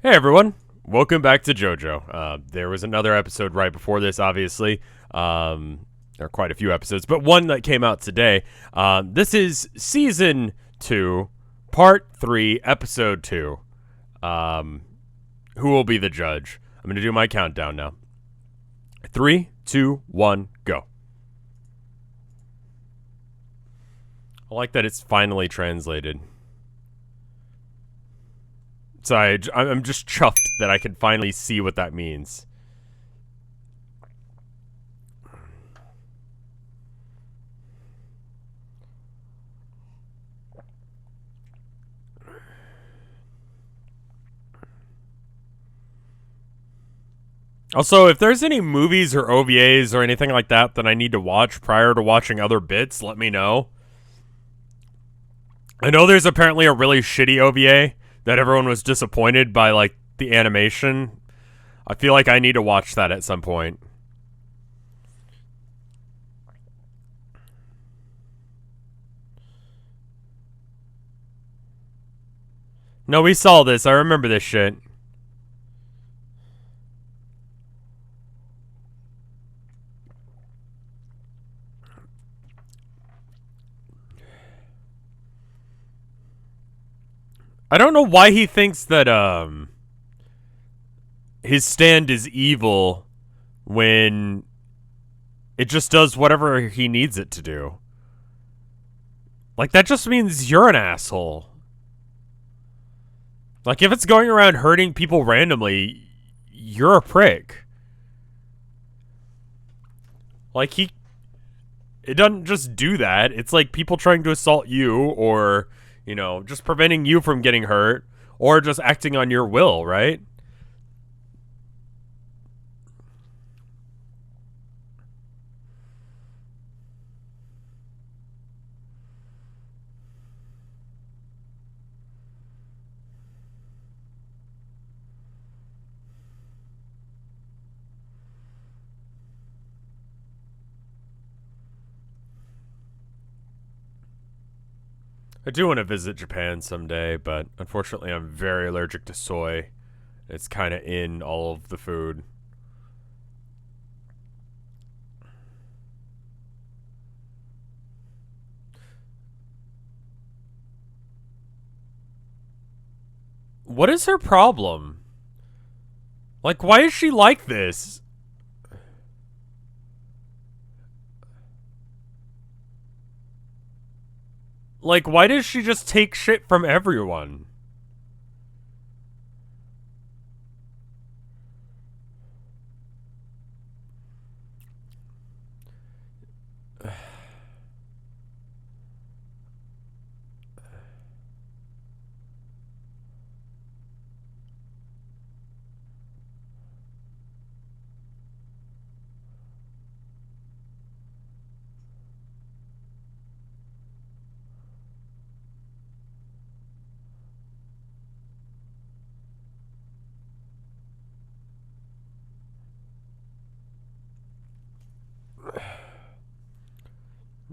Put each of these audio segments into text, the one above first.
Hey everyone, welcome back to JoJo. There was another episode right before this, obviously. There are quite a few episodes, but one that came out today. This is season 2, part 3, episode 2. Who will be the judge? I'm going to do my countdown now. 3, 2, 1, go. I like that it's finally translated. So I'm just chuffed that I can finally see what that means. Also, if there's any movies or OVAs or anything like that that I need to watch prior to watching other bits, let me know. I know there's apparently a really shitty OVA that everyone was disappointed by, like, the animation. I feel like I need to watch that at some point. No, we saw this. I remember this shit. I don't know why he thinks that his stand is evil when it just does whatever he needs it to do. Like, that just means you're an asshole. Like, if it's going around hurting people randomly, you're a prick. Like, it doesn't just do that. It's like people trying to assault you or, you know, just preventing you from getting hurt or just acting on your will, right? I do want to visit Japan someday, but unfortunately I'm very allergic to soy. It's kind of in all of the food. What is her problem? Like, why is she like this? Like, why does she just take shit from everyone?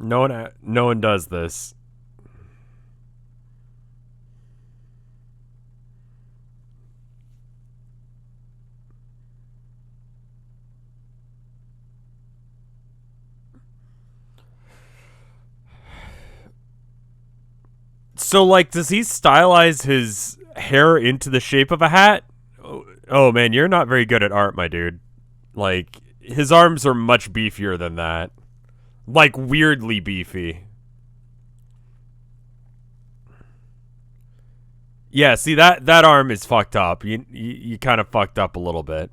No one does this. So, like, does he stylize his hair into the shape of a hat? Oh man, you're not very good at art, my dude. Like, his arms are much beefier than that. Like, weirdly beefy. Yeah, see that arm is fucked up. You kind of fucked up a little bit.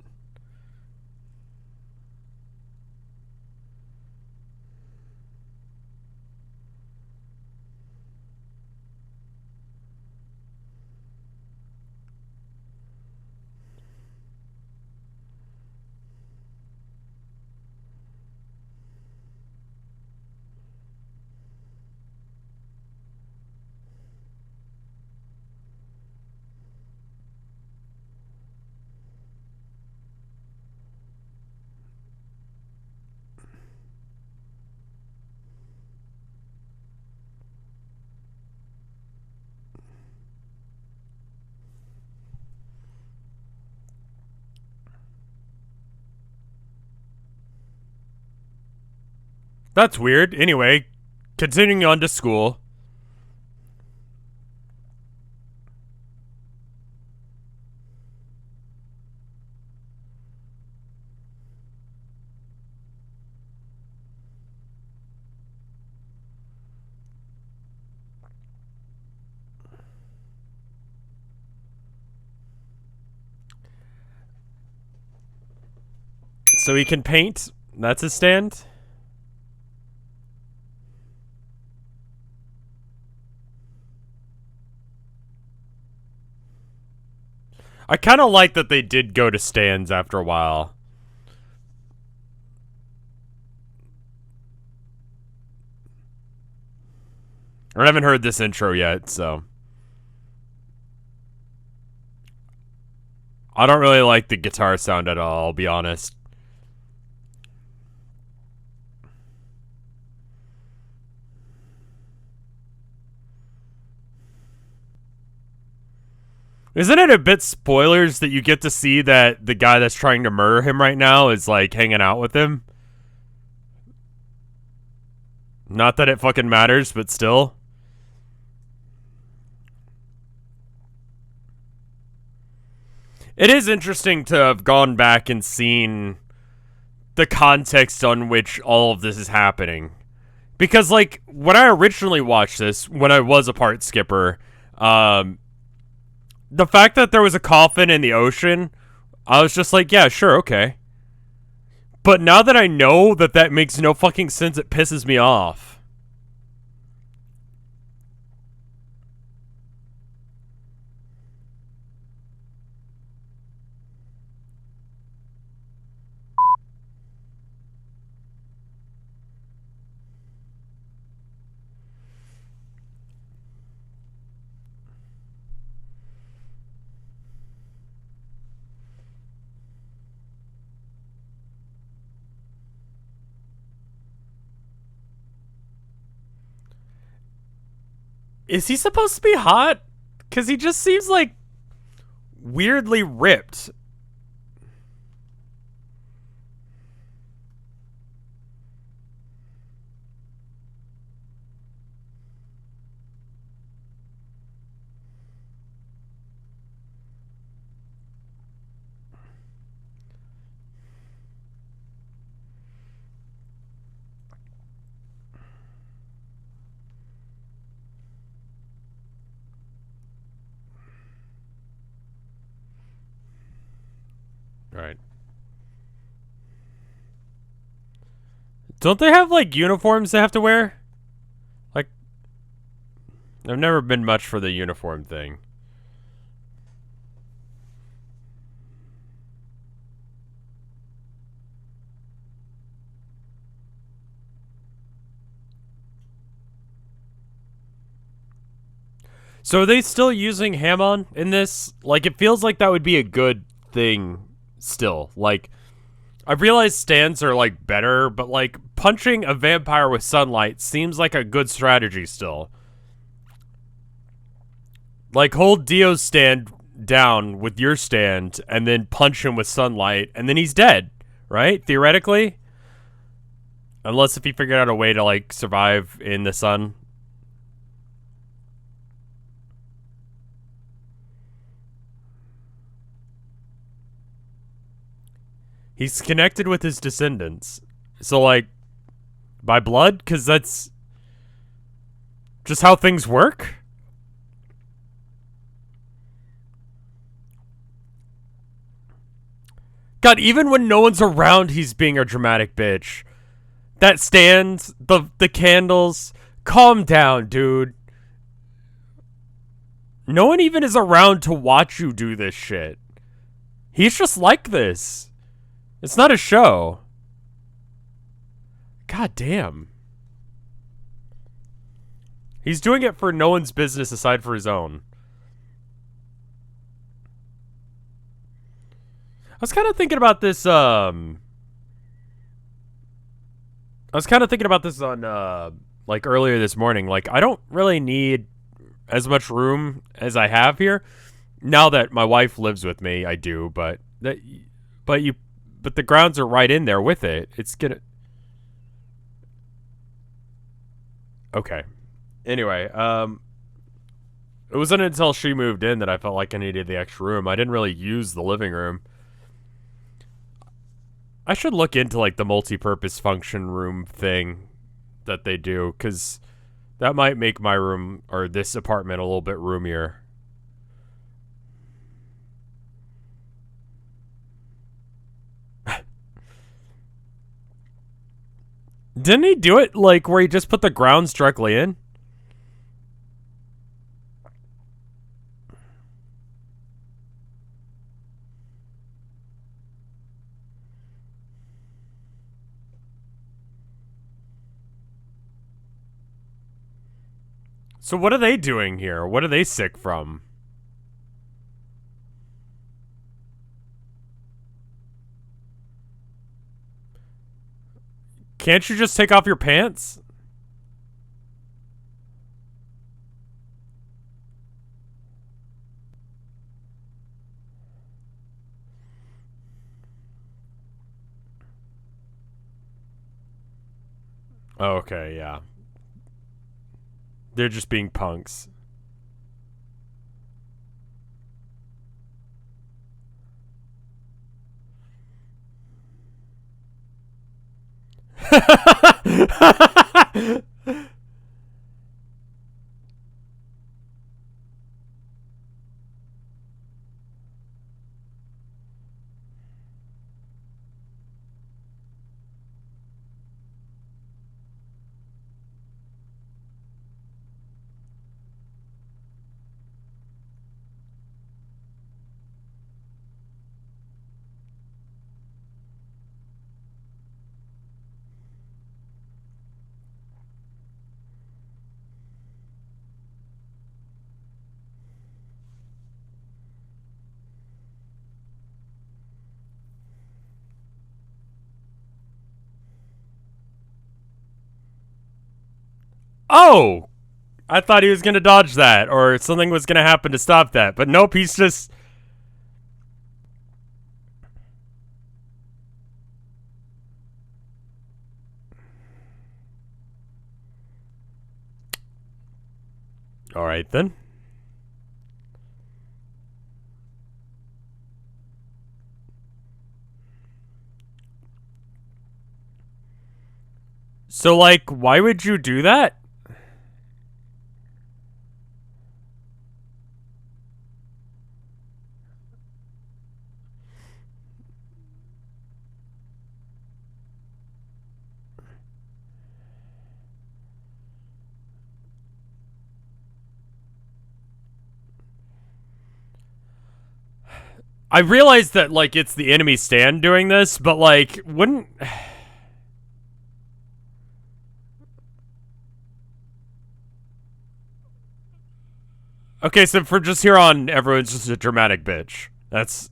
That's weird. Anyway, continuing on to school. So he can paint. That's his stand. I kind of like that they did go to stands after a while. I haven't heard this intro yet, so I don't really like the guitar sound at all, I'll be honest. Isn't it a bit spoilers that you get to see that the guy that's trying to murder him right now is, like, hanging out with him? Not that it fucking matters, but still. It is interesting to have gone back and seen the context on which all of this is happening. Because, like, when I originally watched this, when I was a part skipper, the fact that there was a coffin in the ocean, I was just like, yeah, sure, okay. But now that I know that that makes no fucking sense, it pisses me off. Is he supposed to be hot? Because he just seems like weirdly ripped. Right. Don't they have, like, uniforms they have to wear? Like, I've never been much for the uniform thing. So are they still using Hammond in this? Like, it feels like that would be a good thing still. Like, I realize stands are, like, better, but, like, punching a vampire with sunlight seems like a good strategy still. Like, hold Dio's stand down with your stand, and then punch him with sunlight, and then he's dead, right? Theoretically? Unless if he figured out a way to, like, survive in the sun. He's connected with his descendants. So, like, by blood? Because that's just how things work? God, even when no one's around, he's being a dramatic bitch. That stand, the candles. Calm down, dude. No one even is around to watch you do this shit. He's just like this. It's not a show. God damn. He's doing it for no one's business aside for his own. I was kind of thinking about this, on, like, earlier this morning. Like, I don't really need as much room as I have here. Now that my wife lives with me, I do, but the grounds are right in there with it. It's gonna... Okay. Anyway, it wasn't until she moved in that I felt like I needed the extra room. I didn't really use the living room. I should look into like the multi-purpose function room thing that they do, because that might make my room or this apartment a little bit roomier. Didn't he do it like where he just put the grounds directly in? So what are they doing here? What are they sick from? Can't you just take off your pants? Oh, okay, yeah. They're just being punks. Oh! I thought he was gonna dodge that, or something was gonna happen to stop that, but nope, he's just... Alright then. So, like, why would you do that? I realize that, like, it's the enemy stand doing this, but, like, wouldn't... Okay, so from just here on, everyone's just a dramatic bitch. That's...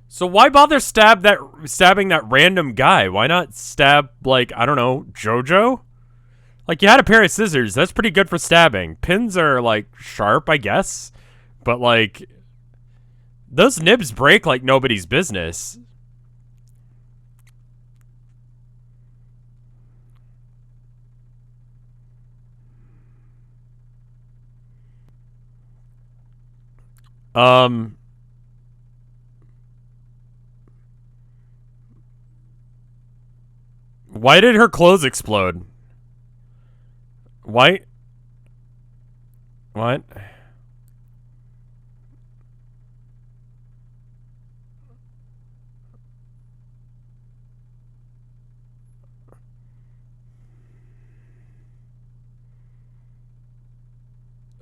So why bother stabbing that random guy? Why not stab, like, I don't know, JoJo? Like, you had a pair of scissors. That's pretty good for stabbing. Pins are, like, sharp, I guess. But, like, those nibs break like nobody's business. Why did her clothes explode? Why? What?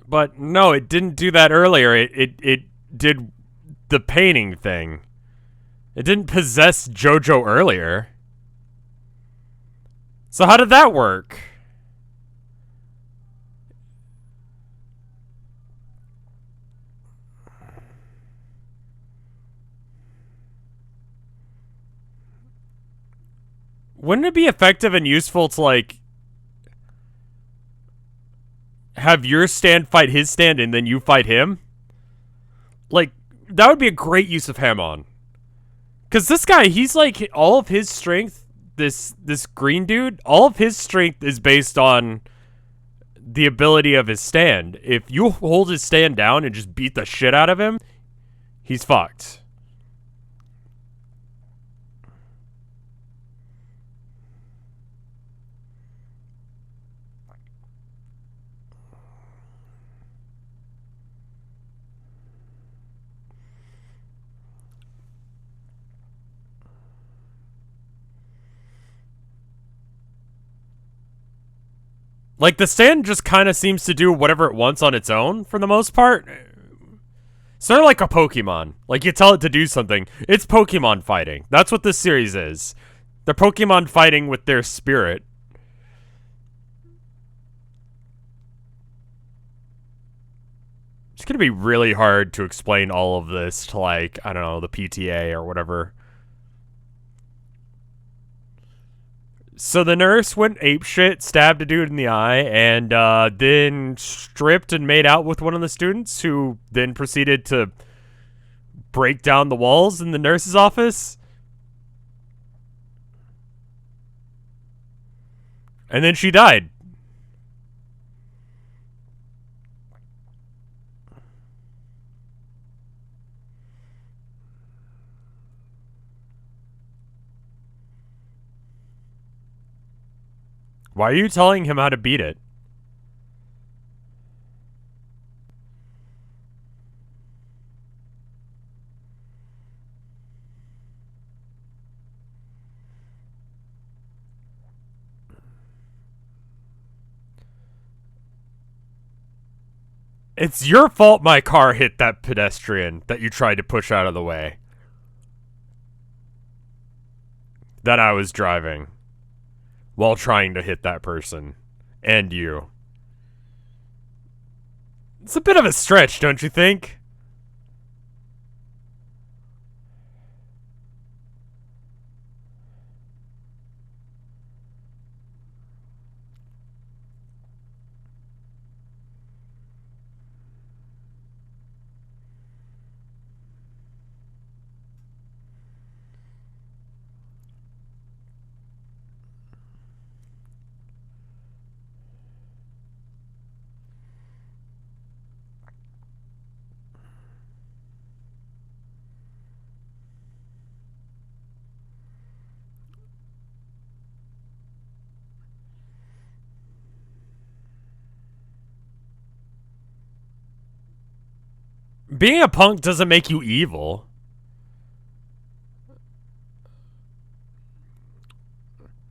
But no, it didn't do that earlier. It did the painting thing. It didn't possess JoJo earlier. So how did that work? Wouldn't it be effective and useful to, like, have your stand fight his stand and then you fight him? Like, that would be a great use of Hamon. Because this guy, he's like, all of his strength this green dude, all of his strength is based on the ability of his stand. If you hold his stand down and just beat the shit out of him, he's fucked. Like, the stand just kind of seems to do whatever it wants on its own, for the most part. It's sort of like a Pokemon. Like, you tell it to do something. It's Pokemon fighting. That's what this series is. They're Pokemon fighting with their spirit. It's gonna be really hard to explain all of this to, like, I don't know, the PTA or whatever. So the nurse went apeshit, stabbed a dude in the eye, and then stripped and made out with one of the students, who then proceeded to break down the walls in the nurse's office. And then she died. Why are you telling him how to beat it? It's your fault my car hit that pedestrian that you tried to push out of the way. That I was driving while trying to hit that person. And you. It's a bit of a stretch, don't you think? Being a punk doesn't make you evil.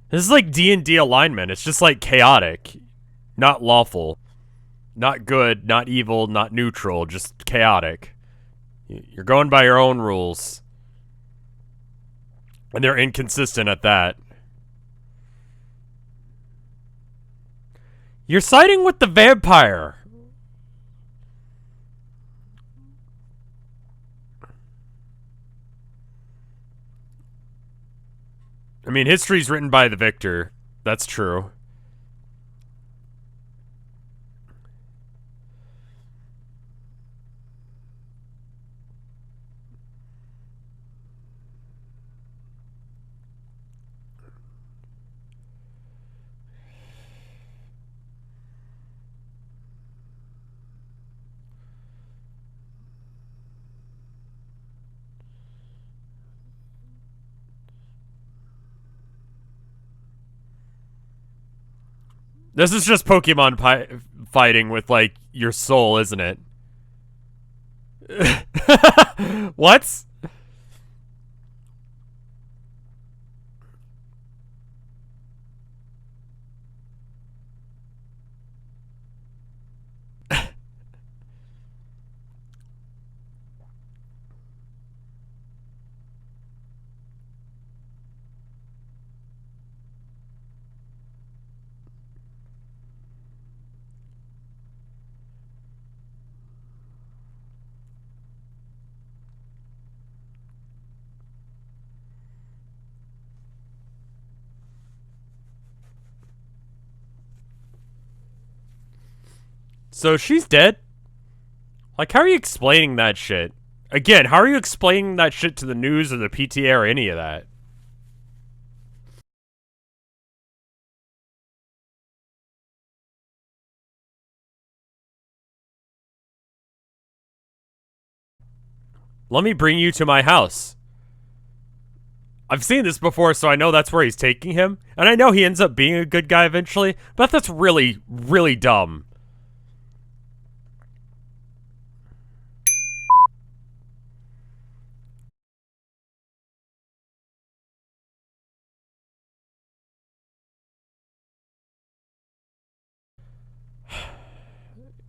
This is like D&D alignment. It's just like chaotic. Not lawful. Not good, not evil, not neutral. Just chaotic. You're going by your own rules. And they're inconsistent at that. You're siding with the vampire. I mean, history's written by the victor. That's true. This is just Pokemon fighting with, like, your soul, isn't it? What? So she's dead? Like, how are you explaining that shit? Again, how are you explaining that shit to the news or the PTA or any of that? Let me bring you to my house. I've seen this before, so I know that's where he's taking him. And I know he ends up being a good guy eventually, but that's really, really dumb.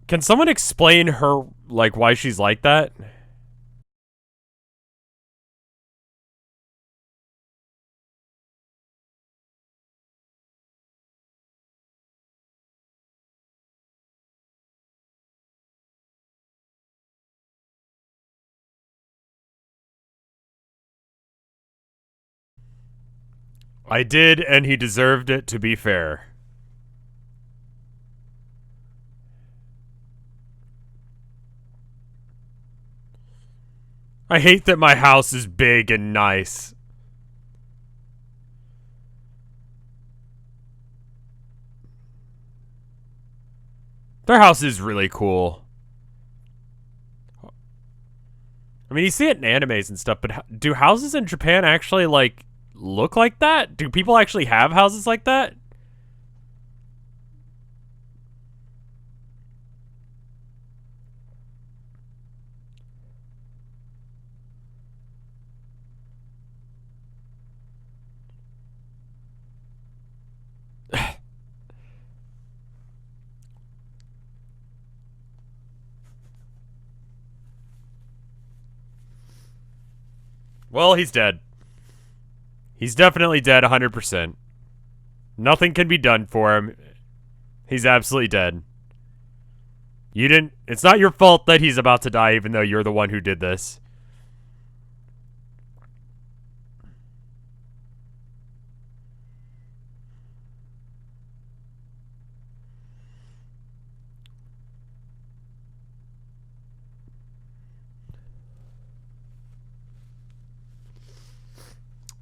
Can someone explain her, like, why she's like that? I did, and he deserved it, to be fair. I hate that my house is big and nice. Their house is really cool. I mean, you see it in animes and stuff, but do houses in Japan actually, like, look like that? Do people actually have houses like that? Well, he's dead. He's definitely dead 100%. Nothing can be done for him. He's absolutely dead. You didn't... It's not your fault that he's about to die, even though you're the one who did this.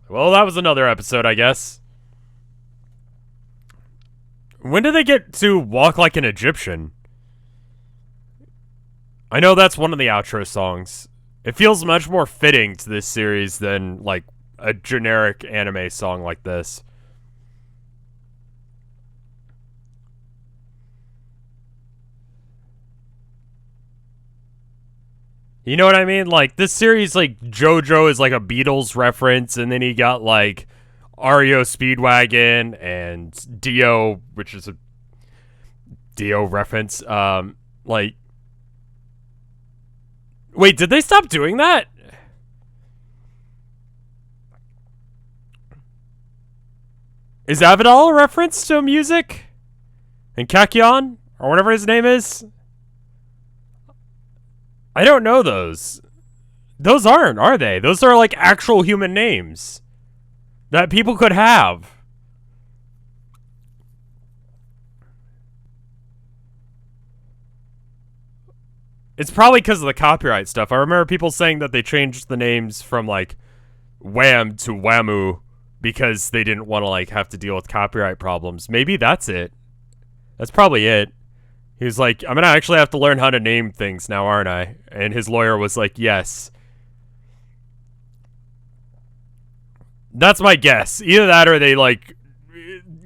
Well, that was another episode, I guess. When did they get to walk like an Egyptian? I know that's one of the outro songs. It feels much more fitting to this series than, like, a generic anime song like this. You know what I mean? Like, this series, like, JoJo is like a Beatles reference, and then you got, like, REO Speedwagon and Dio, which is a Dio reference. Like, wait, did they stop doing that? Is Avidal a reference to music? And Kakyon? Or whatever his name is? I don't know those. Those aren't, are they? Those are like actual human names that people could have. It's probably because of the copyright stuff. I remember people saying that they changed the names from like Wham to Whamu because they didn't want to like have to deal with copyright problems. Maybe that's it. That's probably it. He was like, I'm going to actually have to learn how to name things now, aren't I? And his lawyer was like, yes. That's my guess. Either that or they, like,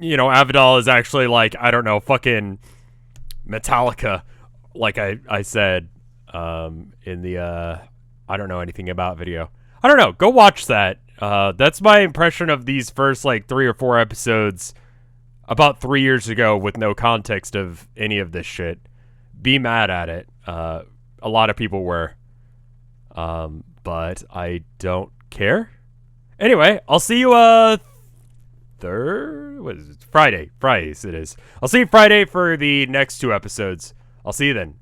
you know, Avidal is actually, like, I don't know, fucking Metallica, like I said in the, I don't know anything about video. I don't know. Go watch that. That's my impression of these first, like, 3 or 4 episodes about 3 years ago with no context of any of this shit. Be mad at it. A lot of people were. But I don't care. Anyway, I'll see you, what is it? Friday. Fridays it is. I'll see you Friday for the next 2 episodes. I'll see you then.